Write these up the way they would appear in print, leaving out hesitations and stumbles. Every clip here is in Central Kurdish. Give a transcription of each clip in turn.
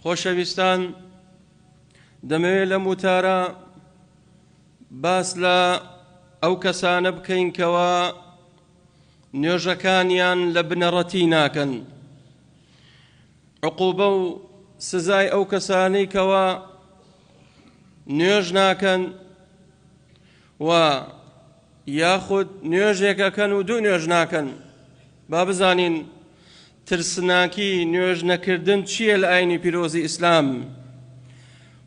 خۆشەویستان، دەمەوێت لە موتارە باس لە ئەو کەسانە بکەین کەوا نوێژەکانیان لە بنەڕەتی ناکەن. عقوبە و سزای ئەو کەسانەی کەوا نوێژ ناکەن و یاخود نوێژێکەکەن و دوو نوێژ ناکەن. با بزانین ترسناکی نوێژ نەکردن چییە لە ئاینی پیرۆزی ئیسلام،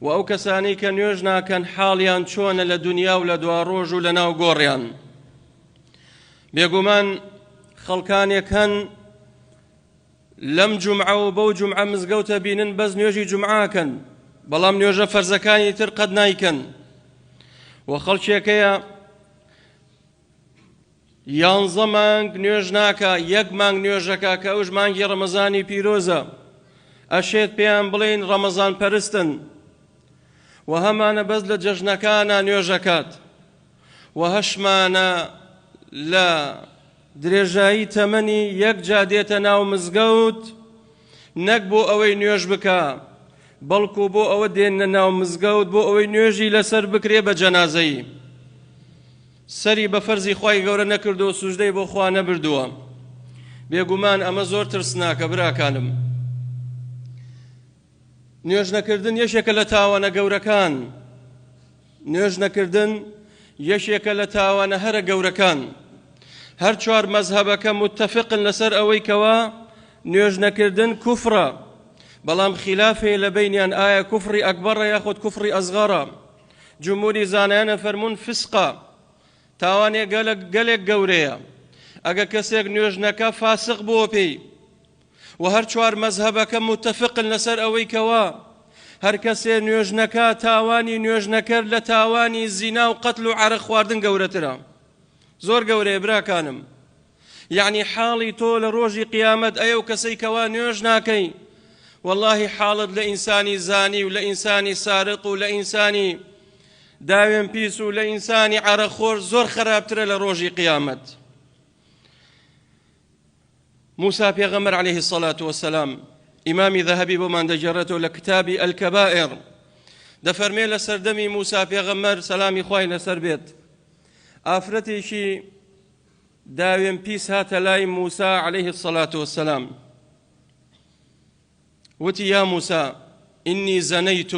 و ئەو کەسانەی کە نوێژ ناکەن حاڵیان چۆنە لە دنیا و لە دواڕۆژ و لە ناو گۆڕیان. بێگومان خەڵکانێک هەن لەم جومعە و بەو جومعە مزگەوتە بینن بەس نوێژی جومعاکەن، بەڵام نوێژە فەرزەکانی تر قەت نایکەن. و خەڵکێکەیە 11 مانگ نوێژ ناکە، 1 مانگ نوێژەکە کە ئەوش مانگی ڕەمەزانی پیرۆزە، ئەشێت پێیان بڵێن ڕەمەزان پەرستن، و هەمانە بەس لە جەژنەکانە نوێژەکات، و هەشمانە لە درێژایی تەمەنی 1 جا دێتە ناو مزگەوت، نەک بۆ ئەوەی نوێژ بکە، بەڵکو بۆ ئەوە دێنە ناو مزگەوت بۆ ئەوەی نوێژی لەسەر بکرێ بە جەنازەی. سەری بە فەرزی خوای گەورە نەکردو و سوژدەی بۆ خوا نەبردووە. بێگومان ئەمە زۆر ترسناکە براکانم. نوێژ نەکردن یەشێکە لە تاوانە گەورەکان. نوێژ نەکردن یەشێکە لە تاوانە هەرە گەورەکان. هەر 4 مەزهەبەکە متفقن لەسەر ئەوەی کەوا نوێژ نەکردن کوفرە، بەڵام خلافێ لە بینیان ئایا کوفری ئەکبەرە یاخود کوفری ئەزغەرە. جمهوری زانایانە فەرمون فسقە، تاوانێ گەلێک گەورەیە. ئەگە کەسێک نوێژ نەکە فاسق بۆ پێی. و هەر 4 مەزهەبەکە متفقن لەسەر ئەوەی کەوا هەر کەسێ نوێژ نەکە تاوانی نوێژ نەکرد لە تاوانی زینا و قەتل و عەرق خواردن گەورەترە. زۆر گەورەیە براکانم. یعنی حاڵی تۆ لە ڕۆژی قیامەت ئەیە و کەسەی کەوا نوێژ ناکەی، واللهی حاڵت لە ئینسانی زانی و لە ئینسانی سارق و لە ئینسانی داوێن پیس و لە ئینسانی عەرەخۆر زۆر خراپترە لە ڕۆژی قیامەت. موسى پێغەمبەر عليه الصلاة والسلام ئیمامی ذەهەبی بۆمان دەجێڕێتەوە لە کتابی الکەبائر، دەفەرمێ لە سەردەمی موسى پێغەمبەر سەلامی خوای لەسەر بێت، ئافرەتێکی داوێن پیس هاتە لای موسى عليه الصلاة والسلام، وتی یا موسى إني زنيت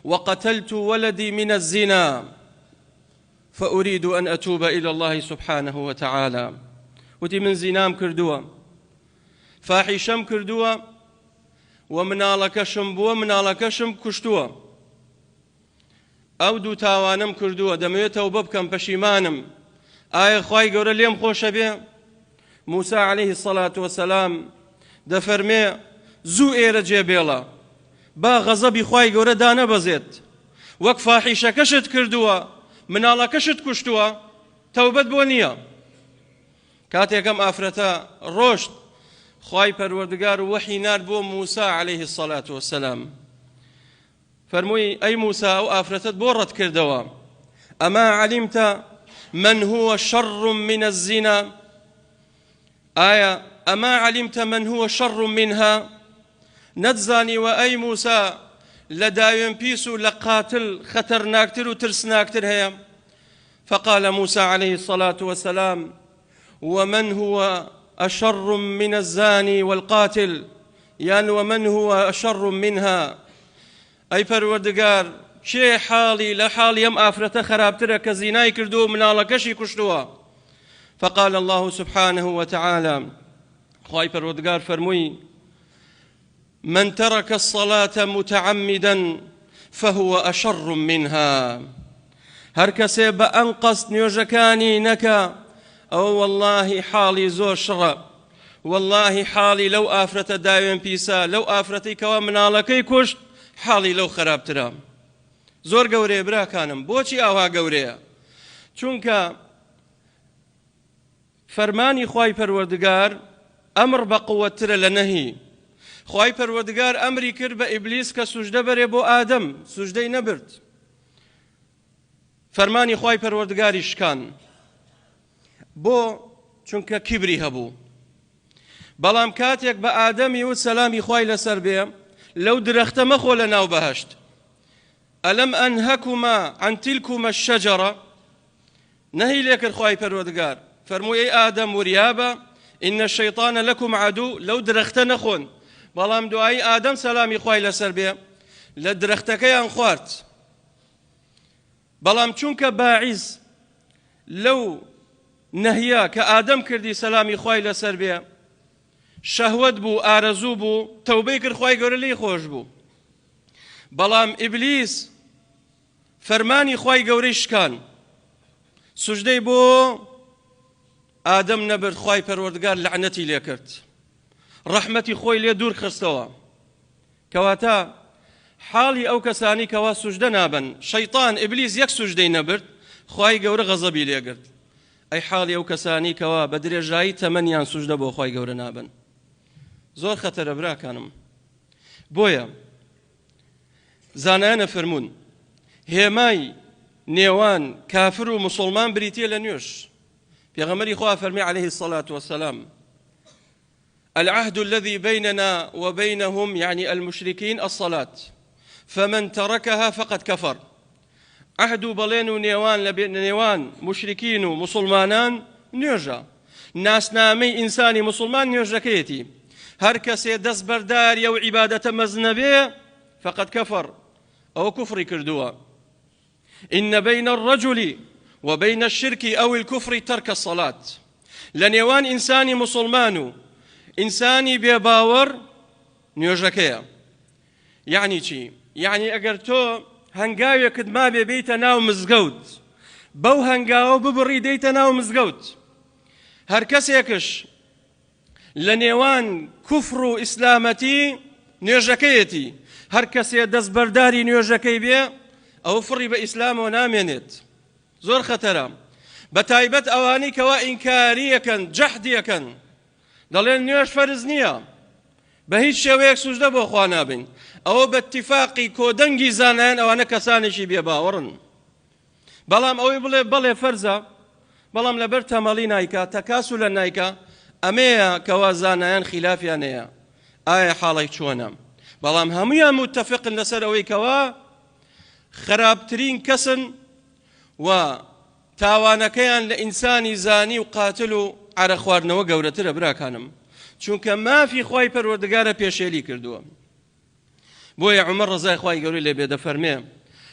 وقتلت ولدي من الزنا فأريد أن أتوب إلى الله سبحانه وتعالى. وتی من زینام کردووە، فاحیشەم کردووە، و مناڵەکەشم بووە، مناڵەکەشم کوشتووە، ئەو دوو تاوانم کردووە، دەمەوێت تەوبە بکەم، پەشیمانم، ئایا خوای گەورە لێم خۆشە بێ؟ موسى عليه الصلاة والسلام دەفەرمێ زوو ئێرە جێبێڵە، با غەزەبی خوای گەورە دانەبەزێت، وەک فاحیشەکەشت کردووە، مناڵەکەشت کوشتووە، تەوبەت بۆ نییە. کاتێکم ئافرەتە ڕۆشت، خوای پەروەردگار وەحی نارد بۆ موسى عليه الصلاة والسلام، فەرمووی ئەی موسى ئەو ئافرەتت بۆ ڕەت کردەوە، ئەما عەلیمتە من هو شر من الزنا، ئایا ئەما عەلیمتە من هو شر منها، نەتزانیوە ئەی موسى لە داوێن پیس و لە قاتل خەتەرناکتر و ترسناکتر هەیە؟ فقال موسى عليه الصلاة والسلام ومن هو أشر من الزاني والقاتل، يعني ومن هو أشر منها، أي پروردگار چه حالي لحال يم آفرة خرابتر كزيناي كردو منالكشي كشتوا. فقال الله سبحانه وتعالى خواهي پروردگار فرموي من ترك الصلاة متعمدا فهو أشر منها، هر کسی با انقصد نيوجكاني نكا أو والله حالي زور شرع، والله حالي لو آفرة داوين بيسا، لو آفرتي كوا منالكي كشت، حالي لو خرابترا. زور گەورەیە براکانم. بۆچی ئاوا گەورەیە؟ چونکە فەرمانی خوای پەروەردگار ئەمر بە قووەترە لە نەهی. خوای پەروەردگار ئەمری کرد بە ئیبلیس کە سوژدە بەرێ بۆ ئادەم، سوژدەی نەبرد. فەرمانی خوای پەروەردگاری شکان. بۆ چونکە کیبری هەبوو. بەڵام کاتێک بە ئادەمی و سەلامی خوای لەسەر بێ لەو درەختە مەخۆ لە ناو بەهەشت ئەلەم ئەنهەکوما عن تیلکومە الشەجەرە نەهی لێ کرد خوای پەروەردگار فەرمووی ئەی ئادەم وریابە ئینە الشەیطانە لەکوم عەدوو لەو درەختە نەخۆن بەڵام دوایی ئادەم سەلامی خوای لەسەر بێ لە درەختەکەیان خوارد بەڵام چونکە باعیز لەو نەهیە کە ئادەم کردی سەلامی خوای لەسەر بێ شەهوەت بوو ئارەزوو بوو تەوبەی کرد خوای گەورە لێی خۆش بوو بەڵام ئیبلیس فەرمانی خوای گەورەی شکان سوژدەی بۆ ئادەم نەبرد خوای پەروەردگار لعنەتی لێ کرد ڕەحمەتی خۆی لێ دوور خستەوە کەواتە حاڵی ئەو کەسانی کەوا سوژدە نابن شەیطان ئیبلیس یەک سوژدەی نەبرد خوای گەورە غەزەبی لێگرت ئەی حاڵی ئەو کەسانی کەوا بە درێژایی تەمەنیان سوژدە بۆ خوای گەورە نابن زۆر خەتەرە براکانم بۆیە زانایانە فەرموون هێمای نێوان کافر و مسلمان بریتیە لە نوێژ پێغەمبەری خوا فەرمی عليه الصلاة والسلام العهد الذي بيننا وبينهم يعني المشركين الصلاة فمن تركها فقد كفر عهد بلين ونيوان نيوان مشركين ومسلمانان نيوجا ناس نامي إنساني مسلمان نيوجا كيتي هركسي دس بردار يو عبادة مزنبه فقد كفر أو كفر كردوا إن بين الرجل وبين الشرك أو الكفر ترك الصلاة لنيوان إنساني مسلمان إنساني بباور نيوجاكيا يعني چی؟ يعني اگر تو هنگاوێکت ما بێ بێیتە ناو مزگەوت بەو هەنگاوە ببڕی دەیتە ناو مزگەوت هەر کەسێکش لە نێوان کوفر و ئیسلامەتی نوێژەکەیەتی هەر کەسێ دەستبەرداری نوێژەکەی بێ ئەو فڕی بە ئیسلامەوە نامێنێت زۆر خەتەرە بە تایبەت ئەوانەی کەوا ئینکاریەکەن جەحدیەکەن دەڵێن نوێژ فەرز نییە بە هیچ شێوەیەک سوژدە بۆ خوا نابین ئەوە بە اتفاقی کۆدەنگی زانایان ئەوانە کەسانێکی بێباوەڕن بەڵام ئەوەی بڵێ بەڵێ فەرزە بەڵام لەبەر تەمەڵی نایکا تەکاسولە نایکا ئەمەیە کەوا زانایان خلافیان هەیە ئایا حاڵی چۆنە بەڵام هەموویان متفقن لەسەر ئەوەی کەوا خراپترین کەسن و تاوانەکەیان لە ئینسانی زانی و قاتل و عرە خواردنەوە گەورەترە براکانم چونکە مافی خوای پەروەردگارە پێشێلی کردووە بۆیە عومەر ڕەزای خوای گەورەی لێ بێ دەفەرمێ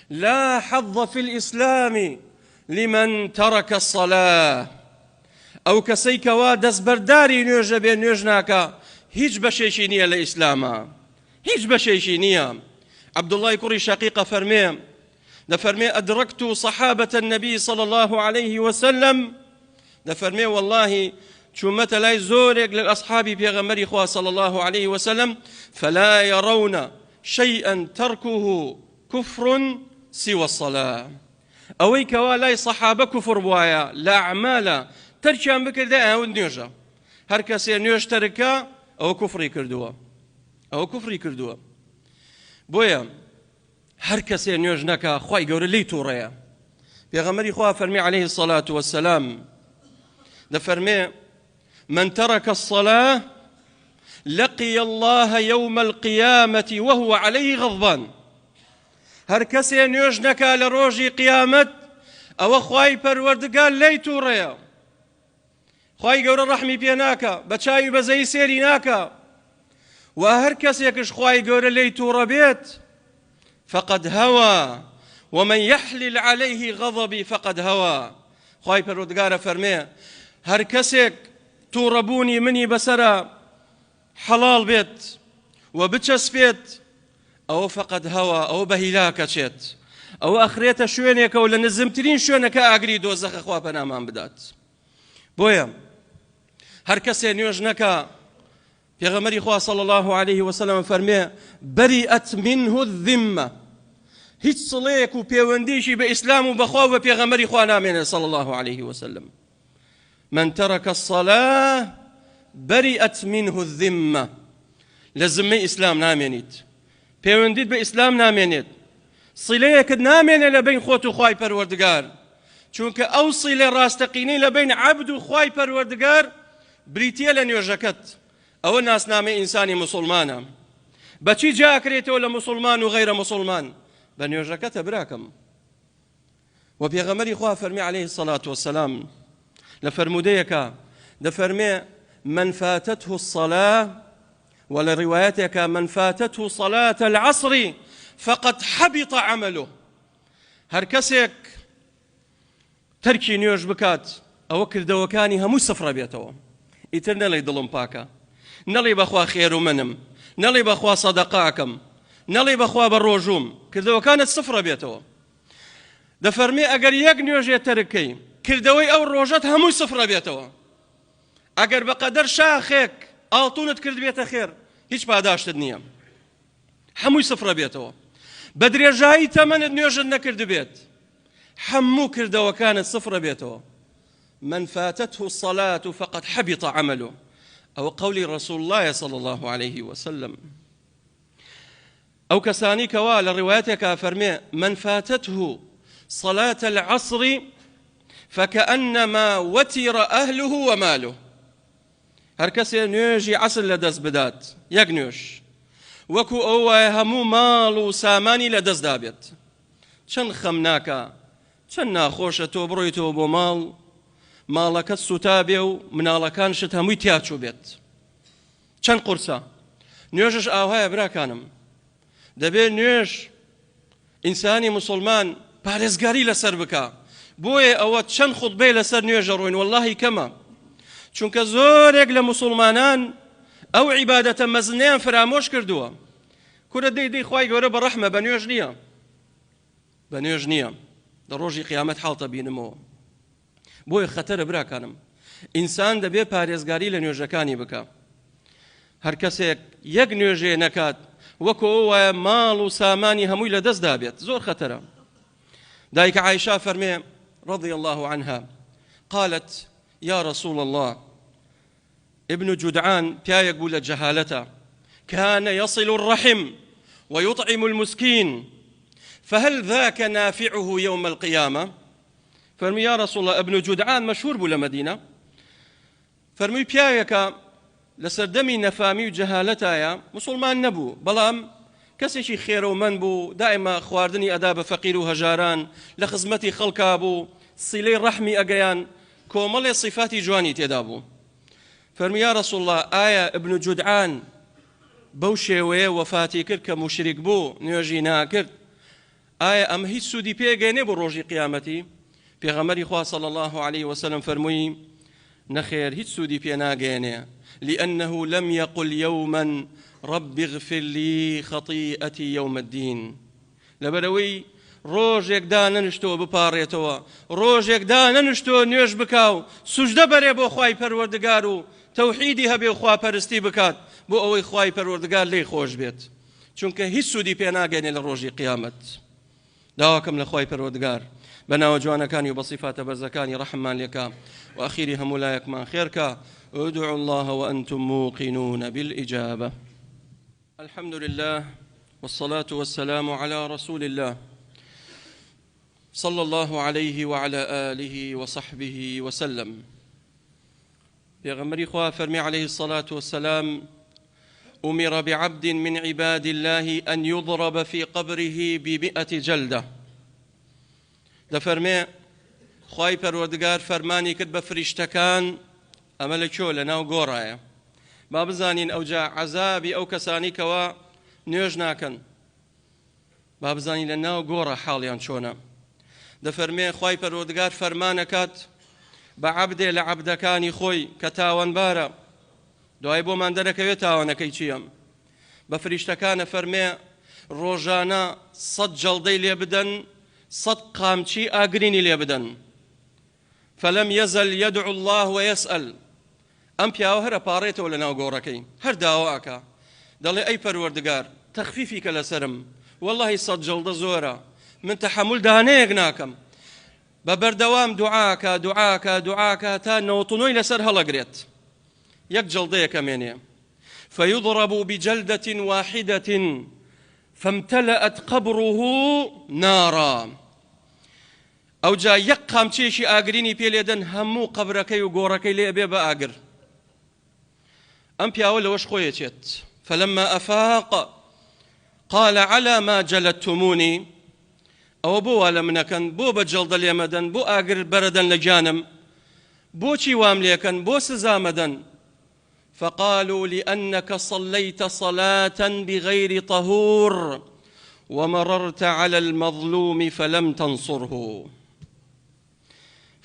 لا حظ في الإسلام لمن ترك الصلاة ئەو کەسەی کەوا دەستبەرداری نوێژە بێ نوێژ ناکە هیچ بەشێکی نییە لە ئیسلامە هیچ بەشێکی نییە عەبدوڵڵای کوڕی شەقیقە فەرمێ دەفەرمێ ئەدرەکت صحابة النبي صلى الله عليه وسلم دەفەرمێ والله چوومەتە لای زۆرێک لە ئەصحابی پێغەمبەری خوا صلى الله عليه وسلم فلا يرون شيئا تركه كفر سوى الصلاة ئەوەی کەوا لای سەحابە کوفر بوایە لە ئەعمالە تەرکیان بکردە ئەوە نوێژە هەر کەسێ نوێژ تەرکە ئەوە کوفری کردووە ئەوە کوفری کردووە بۆیە هەر کەسێ نوێژ نەکا خوای گەورە لی تووڕەیە پێغەمبەری خوا فەرمی عليه الصلاة والسلام دەفەرمێ من ترك الصلاة لقي الله يوم القيامة وهو عليه غضبان هەر کەسێ نوێژ نەکا لە ڕۆژی قیامەت ئەوە خوای پەروەردگار لێی تووڕەیە خوای گەورە ڕەحمی پێ ناکە بە چاوی بەزەی سێری ناکە و هەر کەسێکش خوای گەورە لێی تووڕە بێت فقد هوى ومن يحلل عليه غضبي فقد هوى خوای پەروەردگارە فەرمێ هەر کەسێک تووڕەبوونی منی بەسەرە حەڵاڵ بێت و بچەسپێت ئەوە فقد هەوە ئەوە بە هیلاکە چێت ئەوە ئەخرێتە شوێنێکە و لە نزمترین شوێنەکە ئاگری دۆزەخە خوا پەنامان بدات بۆیە هەر کەسێ نوێژ نەکا پێغەمبەری خوا صلی الله عليه وسلم فەرمێ بەریئەت منه الذمە هیچ سڵەیەک و پەیوەندیشی بە ئیسلام و بەخوا و بە پێغەمبەری خوا نامێنێ صلی الله عليه وسلم من ترك الصلاة برئت منه الذمة لزمي إسلام نامينيت پەیوەندیت بە ئیسلام نامێنێت سیلەیەکت نامێنێ لە بین خۆت و خوای پەروەردگار چونکە ئەو سیلە ڕاستەقینەی لە بین عەبد و خوای پەروەردگار بریتیە لە نوێژەکەت ئەوە ناسنامەی ئینسانی موسڵمانە بەچی جاکرێتەوە لە مسلمان و غەیرە مسلمان؟ بە نوێژەکەتە براکەم. و پێغەمبەری خوا فەرمی عليه الصلاة والسلام لە فەرمودەیەکە دەفەرمێ من فاتته الصلاة ولا روايتك من فاتته صلاة العصر فقد حبط عمله. هەر کەسێک تەرکی نوێژ بکات ئەوە کردەوەکانی هەمووی سفرە بێتەوە. ئیتر نەڵێ دڵم پاکە، نەڵێ بەخوا خێر و منم، نەڵێ بەخوا سەدەقاکەم، نەڵێ بەخوا بە ڕۆژوم، کردەوەکانت سفرە بێتەوە. دەفەرمێ ئەگەر یەک نوێژێ تەرکەی کردەوەی ئەو ڕۆژەت هەمووی سفرە بێتەوە. ئەگەر بەقەدەر شاخێک ئاڵتونت کرد بێتە خێر هیچ پاداشتت نییە، هەمووی سفرە بێتەوە. بە درێژایی تەمەنت نوێژت نەکرد بێت هەموو کردەوەکانت سفرە بێتەوە. من فاتته الصلاة فقد حبط عمله. أو قول رسول الله صلى الله عليه وسلم. أو كساني كوال روايتك فرمي من فاتته صلاة العصر فكأنما وتر أهله وماله. هركسي نيجي عصر لدز بدات يقنوش وكو أوه همو مال وساماني لدز دابت. چەند خەمناکە، چەند ناخۆشە تۆ بڕۆیتەوە بۆ ماڵەکەت سوتا بێ و مناڵەکانشت هەمووی تیاچوو بێت. چەند قورسە. نوێژش ئاوایە براکانم. دەبێت نوێژ ئینسانی مسلمان پارێزگاری لەسەر بکە. بۆیە ئەوە چەند خوتبەی لەسەر نوێژە ڕۆین وەڵڵاهی کەمە. چونکە زۆرێک لە مسلمانان ئەو عیبادەتە مەزنیان فرامۆش کردووە. کورە دەی خوای گەورە بە ڕەحمە بە نوێژ نییە. بە نوێژ نییە. لە ڕۆژی قیامەت حاڵتە بینمەوە. بۆیە خەتەرە براکانم. ئینسان دەبێت پارێزگاری لە نوێژەکانی بکە. هەر کەسێک یەک نوێژێ نەکات وەکو ئەوە ماڵ و سامانی هەمووی لەدەست دابێت زۆر خەتەرە. دایکە عایشا فەرمێ رضي الله عنها قالت يا رسول الله ابن جدعان پیایەک بوو لە جەهالەتە كان يصل الرحم ويطعم المسكين فهل ذاك نافعه يوم القيامة؟ فرمي يا رسول الله ابن جدعان مشهور بو لمدينة فرمي پیایەکە لەسەر دەمی نەفامی و جەهالەتایە مسلمان نەبوو بەڵام کەسێکی خێرەومەند بوو دائما خواردنی ئەدا بە فەقیر و هەژاران لە خزمەتی خەڵکا بوو سیلەی ڕەحمی ئەگەیان کۆمەڵێ صفاتی جوانی تێدا بوو. فەرمی یا رسول الله ئایا ابن جودعان بەو شێوەیە وەفاتی کرد کە موشریک بوو نوێژی ناکرد ئایا ئەمە هیچ سوودی پێگەێنێ بۆ ڕۆژی قیامەتی؟ پێغەمبەری خوا صلی الله عليه وسلم فەرمووی نەخێر هیچ سوودی پێ ناگەێنێ لأنه لم يقل يوما رب اغفر لي خطيئتي يوم الدين. لەبەرەوەی ڕۆژێک دا نەنوشتۆ بپاڕێتەوە ڕۆژێک دا نەنوشتۆ نوێژ بکاو سوژدە بەرێ بۆ خوای پەروەردگار و تەوحیدی هەبێ و خواپەرستی بکات بۆ ئەوەی خوای پەروەردگار لێی خۆش بێت چونکە هیچ سوودی پێ ناگەێنێ لە ڕۆژی قیامەت. داواکەم لە خوای پەروەردگار بەناوە جوانەکانی و بە صیفاتە بەرزەکانی ڕەحممان لێکا و ئەخیری هەموو لایەکمان خێرکە. ادعوا الله وأنتم موقنون بالإجابة. الحمد لله والصلاة والسلام على رسول الله صلى الله عليه وعلى آله وصحبه وسلم. پیغمبری خوا فرمی عليه الصلاة والسلام أمر بعبد من عباد الله أن يضرب في قبره ب100 جلدة. دفرمي خواي پروردگار فرماني كد بفرشتكان ئەمە لە کۆ لە ناو گۆڕایە با بزانین ئەوجا عەزابی ئەو کەسانی کەوا نوێژ ناکەن با بزانین لە ناو گۆڕە حاڵیان چۆنە. دەفەرمێ خوای پەروەردگار فەرمانەکات بە عەبدێ لە عەبدەکانی خۆی کە تاوانبارە دوای بۆمان دەرەکەوێت تاوانەکەی چییە بە فریشتەکانە فەرمێ ڕۆژانە 100 جەڵدەی لێ بدەن 100 قامچی ئاگرینی لێ بدەن. فلم يزل يدعو الله ويسأل. ئەم پیاوە هەرە پاڕێتەوە لە ناو گۆڕەکەی هەر داواکە دەڵێ ئەی پەروەردگار تەخفیفی کە لەسرم واللهی 100 جەڵدە زۆرە من تەحەمل دانەیەک ناکەم بە بەردەوام دوعاکە تا نەوتنۆی لەسەر هەڵەگرێت یەک جەڵدەیەکە مێنێ فيضرب بجلدة واحدة فامتلأت قبره نارا. ئەو جا یەک قامچێکی ئاگرینی پێ لێدەن هەموو قەبرەکەی و گۆڕەکەی لێ ئەبێ بە ئاگر. ئەم پیاوە لەوەش خۆیەچێت فلما أفاق قال على ما جلدتموني أو بو لمنكن بو بجلد اليمدن بو آقر بردن لجانم بو چی وام ليكن بو سزامدن فقالوا لأنك صليت صلاة بغير طهور ومررت على المظلوم فلم تنصره.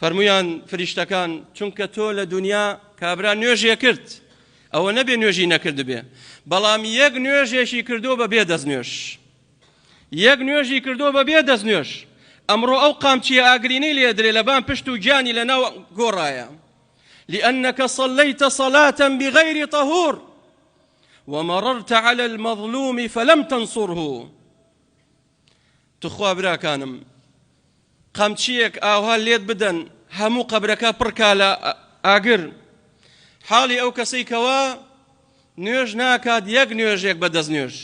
فرمویان فریشتەکان چونکە تۆ لە دنیا کابرا نوێژێ کرد ئەوە نەبێ نوێژی نەکرد بێ بەڵام یەک نوێژێکی کردو بە بێ دەستنوێژ یەک نوێژی کردو بە بێ دەستنوێژ ئەمڕۆ ئەو قامچیە ئاگرینەی لێ درێ لەبان پشت و گیانی لەناو گۆڕایە لأنك صليت صلاة بغير طهور ومررت على المظلوم فلم تنصره. تخوا براكانم قامچیەک ئاوها لێت بدەن هەموو قەبرەکە پڕکا لە ئاگر حاڵی ئەو کەسەی کەوا نوێژ ناکات یەک نوێژێک بەدەست نوێژ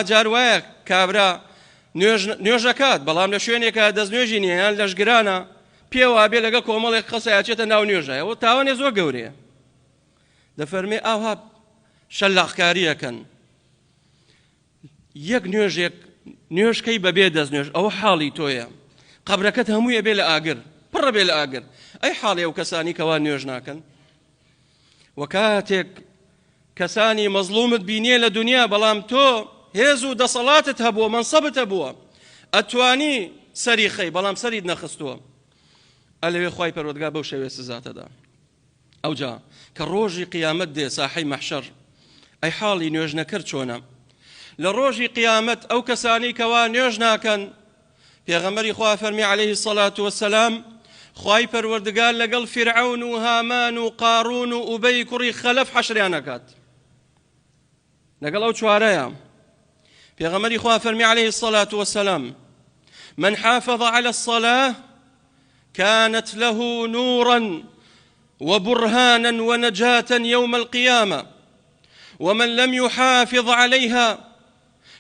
جار وایە کابرا نوێژەکات بەڵام لە شوێنێکە دەست نوێژی نییە یان لەشگرانە پێوە بێ لەگە کۆمەڵێک قسە چێتە ناو نوێژە ئەوە تاوانێ زۆر گەورەیە دەفەرمێ ئاوها شەلاقکاریەکەن یەک نوێژێک نوێژکەی بەبێ دەست نوێژ ئەوە حاڵی تۆیە قبرەکەت هەموویە بێ لە ئاگر پڕە بێ لە ئاگر ئەی حاڵی ئەو کەسانی کەوا نوێژ ناکەن وە کاتێک کەسانی مەزلومت بینیە لە دنیا بەڵام تۆ هێز و دەسەڵاتت هەبووە مەنسەبت هەبووە ئەتوانی سەری خەی بەڵام سەریت نەخستووە ئەلەوێ خوای پەروەردگار بەو شێوێ سزاتەدا ئەوجا کە ڕۆژی قیامەت دێ ساحەی مەحشەر ئەی حاڵی نوێژ نەکرد چۆنە لە ڕۆژی قیامەت ئەو کەسانی کەوا نوێژ ناکەن پێغەمبەری خوا فەرمی عەلەیهی السەڵاتو وەسەلام خوای پەروەردگار لەگەڵ فرعون و هامان و قارون و ئوبەی کوڕی خەلەف حەشریان ئەکات لەگەڵ ئەو چوارەیە پێغەمبەری خوا فەرمی عەلەیهی السەڵاتو وەسەلام من حافظ على الصلاة كانت له نورا وبرهانا ونجاة يوم القيامة ومن لم يحافظ عليها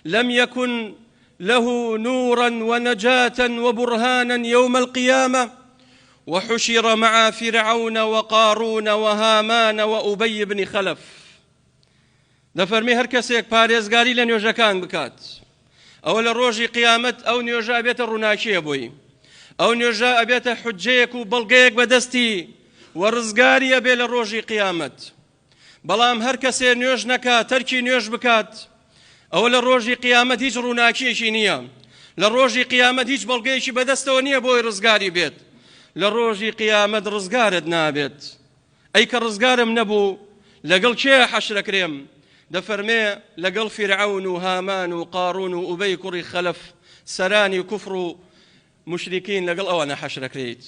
لم يكن له نورا ونجاة وبرهانا يوم القيامة وحشر مع فرعون وقارون وهامان وأبي بن خلف. دەفەرمی هەر کەسێک پارێزگاری لە نوێژەکان بکات ئەوە لە ڕۆژی قیامەت ئەو نوێژە ئەبێتە ڕووناکیە بۆی ئەو نوێژە ئەبێتە حوجەیەک و بەڵگەیەک بەدەستی وەڕزگاری ئەبێ لە ڕۆژی قیامەت. بەڵام هەر کەسێ نوێژ نەکات تەرکی نوێژ بکات ئەوە لە ڕۆژی قیامەت هیچ ڕووناکیەکی نییە لە ڕۆژی قیامەت هیچ بەڵگەیەکی بەدەستەوە نییە بۆی ڕزگاری بێت لە ڕۆژی قیامەت ڕزگارت نابێت. ئەی کە ڕزگارم نەبوو لەگەڵ کێ حەشرەکرێم دەفەرمێ لەگەڵ فرعون و هامان و قارون و ئوبەی کوڕی خەلەف سەرانی کوفر و مشریکین لەگەڵ ئەوانە حەشرەکرێیت.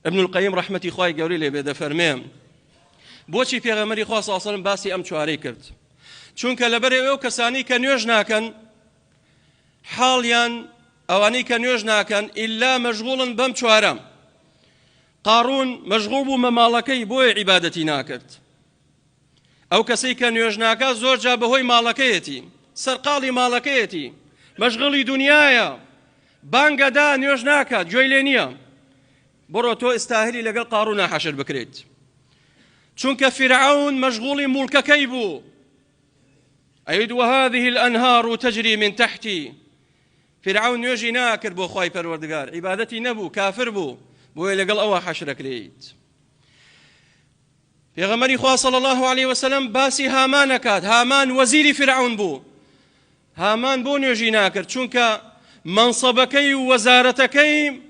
ابن القیم ڕەحمەتی خوای گەورەی لێبێ دەفەرمێ بۆچی پێغەمبەری خوا صلی الله علیه و سلم باسی ئەم چوارەی کرد چونکە لەبەرەوە ئەو کەسانی کە نوێژ ناکەن حاڵیان ئەوانەی کە نوێژ ناکەن ئیلا مەشغوڵن بەم چوارە. قارون مەشغوڵ بوو مەماڵەکەی بۆیە عیبادەتی ناکرد. ئەو کەسەی کە نوێژ ناکات زۆر جا بەهۆی ماڵەکەیەتی سەرقاڵی ماڵەکەیەتی مەشغوڵی دنیایە بانگەدا نوێژ ناکات گوێی لێ نییە بڕۆ تۆ ئستاهلی لەگەڵ قارونە حەشر بکرێت چونکە فرعون مەشغوڵی موڵکەکەی بوو ئەید وهذه الأنهار تجري من تحتي. فرعون نوێژی ناکرد بۆ خوای پەروەردگار عیبادەتی نەبوو کافر بوو بۆیە لەگەڵ ئەوە حەشرەکرێت. پێغەمبەری خوا صلی الله علیه وسلم باسی هامان ئەکات. هامان وەزیری فرعون بوو. هامان بۆ نوێژی ناکرد چونکە منسەبەکەی و وەزارەتەکەی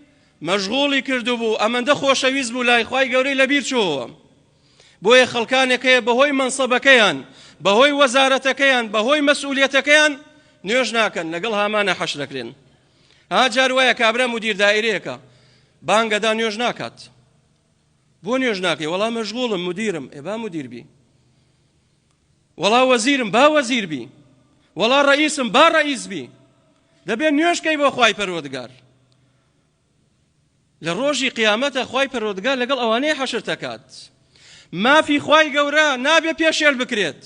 مەشغوڵی کردو بوو ئەمەندە خۆشەویست بوو لای خوای گەورەی لەبیر چووە بۆیە خەڵکانێکەیە بەهۆی منسەبەکەیان بەهۆی وەزارەتەکەیان بەهۆی مەسئولیەتەکەیان نوێژ ناکەن لەگەڵ هامانە حەشرەکرێن. جار وایە کابرا مدیر دایرەیەکە بانگەدا نوێژ ناکات بۆ نوێژ ناکەی وەڵا مەشغوڵم مدیرم با مدیر بی وەڵا وەزیرم با وەزیر بی وەڵا ڕئیسم با ڕئیس بی دەبێت نوێژکەی بۆ خوای پەروەردگار. لە ڕۆژی قیامەتە خوای پەروەردگار لەگەڵ ئەوانەیە حەشر دەکات. مافی خوای گەورە نابێ پێشێل بکرێت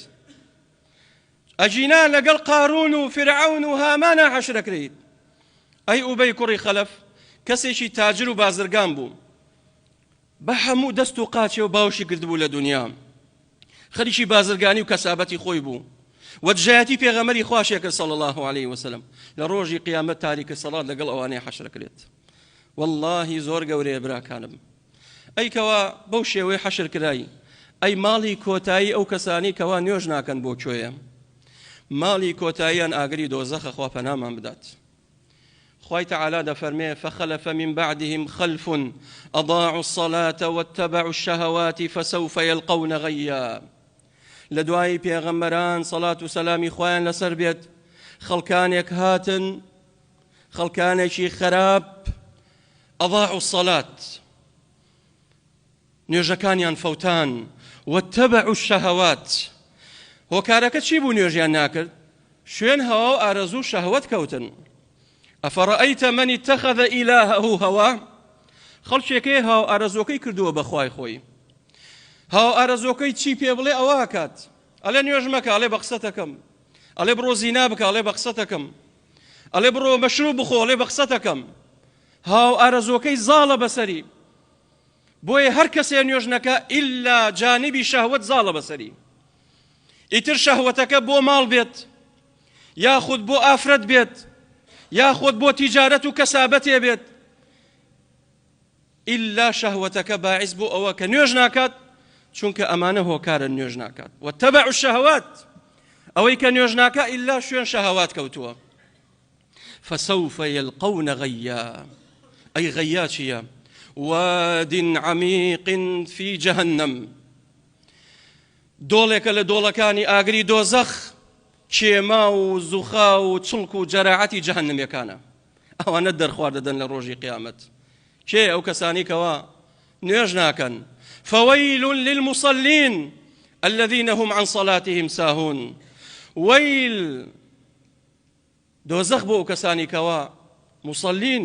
ئەجینا لەگەڵ قارون و فرعون و هامانە حەشرەکرێت. ئەی ئوبەی کوڕی خەلەف کەسێکی تاجر و بازرگان بوو بە هەموو دەست و قاچێ و باوشی کردبوو لە دنیا خەریکی بازرگانی و کەسابەتی خۆی بوو وجهاتي پێغەمبەری خواشێکە صلى الله عليه وسلم لە ڕۆژی قیامەت تاریکە سەڵات لەگەڵ ئەوانەی حەشرەکرێت. والله زۆر گەورەیە براکانم. ئەیکەوا بەو شێوەی حەشر کرایی ئەی ماڵی کۆتایی ئەو کەسانی کەوا نوێژ ناکەن بۆ کوێیە، ماڵی کۆتاییان ئاگری دۆزەخە خوا پەنامان بدات. خوای تعالی دەفەرمێ فخلف من بعدهم خلف أضاعوا الصلاة واتبعوا الشهوات فسوف يلقون غيا. لدواي پێغەمبەران صلاة و سلامی خوایان لەسەر بێت خەڵکانێک هاتن خەڵکانێکی خراپ أضاعوا الصلاة نوێژەکانیان فەوتان واتبعوا الشهوات هۆکارەکە چی بوو نوێژیان ناکرد شوێن هەوا و ئارەزوو شەهوەت کەوتن. ئەفەڕەئەیتە من اتەخەذ ئیلهەهو هەوا خەڵکێکەیە هاو ئارەزۆکەی کردووە بە خوای خۆی، هاو ئارەزۆکەی چی پێ بڵێ ئەوە ئەکات، ئەڵێ نوێژ مەکە ئەڵێ بە قسەتەکەم، ئەڵێ بڕۆ زینا بکە ئەڵێ بە قسەتەکەم، ئەڵێ بڕۆ مەشروب بخۆ ئەڵێ بە قسەتەکەم. هاو ئارەزۆکەی زاڵە بەسەری، بۆیە هەر کەسێ نوێژ نەکە ئیلا جانیبی شەهوەت زاڵە بەسەری. ئیتر شەهوەتەکە بۆ ماڵ بێت یاخود بۆ ئافرەت بێت یاخود بۆ تیجارەت و کەسابەتێ بێت، ئیلا شەهوەتەکە باعث بۆ ئەوە کە نوێژ ناکات چونکە ئەمانە هۆکارن نوێژ ناکات. واتبعوا الشهوات ئەوەی کە نوێژ ناکە ئیلا شوێن شەهوات کەوتووە. فسوف يلقون غيا أي غيا چییە؟ واد عميق في جهنم دۆڵێکە لە دۆڵەکانی ئاگری دۆزەخ کێما و زوخا و چڵک و جەراعەتی جەهەنەمیەکانە. ئەوانە دەرخوار دەدەن لە ڕۆژی قیامەت. کێ ئەو کەسانی کەوا نوێژ ناکەن. فويل للمصلين الذين هم عن صلاتهم ساهون. ويل دۆزەخ بۆ ئەو کەسانی کەوا مصلين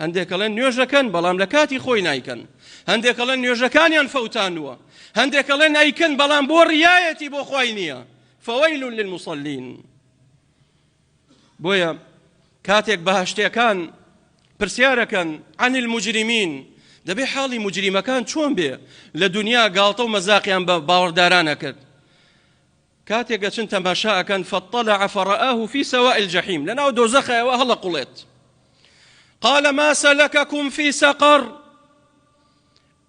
هەندێک ئەڵێن نوێژەکەن بەڵام لە کاتی خۆی نایکەن، هەندێک ئەڵێن نوێژەکانیان فەوتانووە، هەندێک ئەڵێن ئەیکەن بەڵام بۆ ڕیایەتی بۆ خوای نییە. فويل للمصلين. بۆیە کاتێک بەهەشتیەکان پرسیارەکەن عن المجرمين دەبێ حاڵی مجریمەکان چۆن بێ لە دنیا گاڵتە و مەزاقیان بە باوەڕدارانە کرد. کاتێک گەچن تەماشاەکەن فاطلع فرآه في سواء الجحيم لەناو دۆزەخەوە هەڵە قوڵێت. قال ما سلككم في سقر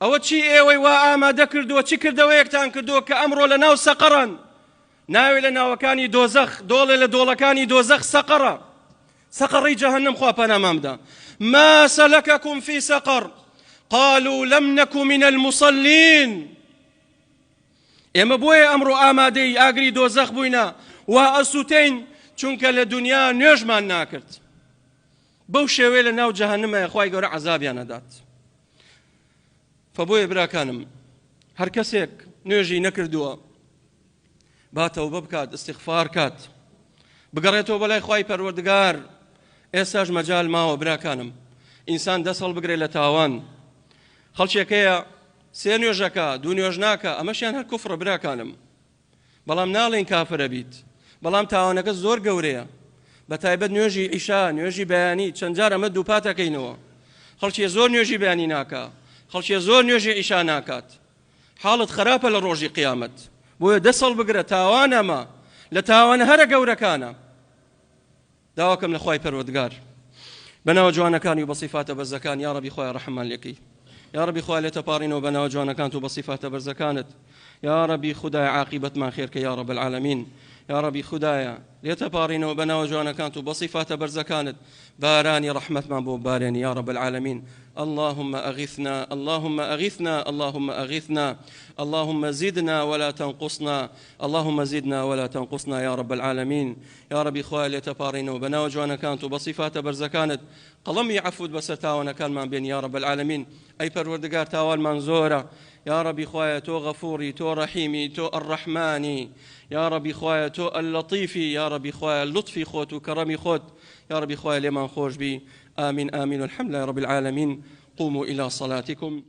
ئەوە چی ئێوەی وا ئامادە کردووە چی کردەوەیەکتان کردووە کە ئەمڕۆ لەناو سەقەرن ناوی لە ناوەکانی دۆزەخ دۆڵێ لە دۆڵەکانی دۆزەخ سەقەرە سەقەڕی جەهەنەم خوا پەنامان بدە. ما سلككم في سقر قالوا لم نك من المصلين ئێمە بۆیە ئەمڕۆ ئامادەی ئاگری دۆزەخ بووینە وا ئەسووتین چونکە لە دنیا نوێژمان ناکرد. بەو شێوەیە لە ناو جەهەنەمە خوای گەورە عەزابیان ئەدات. فبۆیە براکانم هەر کەسێک نوێژی نەکردووە با تەوبە بکات استیغفار کات بگەڕێتەوە بەلای خوای پەروەردگار. ئێستاش مەجال ماوە براکانم ئینسان دەسەڵ بگرێت لە تاوان. خەڵکێکەیە سێ نوێژەکە دوو نوێژ ناکە ئەمەشیان هەر کوفرە براکانم، بەڵام ناڵێن کافرە بیت، بەڵام تاوانەکە زۆر گەورەیە. بە تایبەت نوێژی ئیشا نوێژی بەیانی چەند جار ئەمە دووپاتەکەینەوە. خەڵکی زۆر نوێژی بەیانی ناکە، خەڵکی زۆر نوێژی ئیشا ناکات، حاڵت خراپە لە ڕۆژی قیامەت. بۆیە دەسەڵ بگرە تاوان ئەمە لە تاوان هەرە گەورەکانە. داواکەم لە خوای پەروەردگار بەناوە جوانەکانی و بە صیفاتە بەرزەکان یا رەبی خۆی ڕەحمان لێکەی، یا رەبی خۆی لێتە پاڕینەوە بەناوە جوانەکانت و بە صیفاتە بەرزەکانت. یا رەبی خودای عاقیبەتمان خێرکە یا رب العالمین. یا ربی خدایە لێتە پاڕینەوە بەناوە جوانەکانت و بە صیفاتە بەرزەکانت بارانی ڕەحمەتمان بۆ بارێنی یا رب العالمین. اللهم أغثنا اللهم أغثنا اللهم أغثنا اللهم زدنا ولا تنقصنا اللهم زدنا ولا تنقصنا يا رب العالمين. يا ربي خويا لتبارين وبنا وجوانا كانت وبصفات برزا كانت قلمي عفود بس تاوانا كان من بين يا رب العالمين. أي پروردگار تاوال منزورة يا ربي خويا تو غفوري تو رحيمي تو الرحماني يا ربي خويا تو اللطيفي يا ربي خويا اللطفي خوت وكرمي خوت يا ربي خويا لمن خوش بي. آمين آمين والحمد لله رب العالمين. قوموا إلى صلاتكم.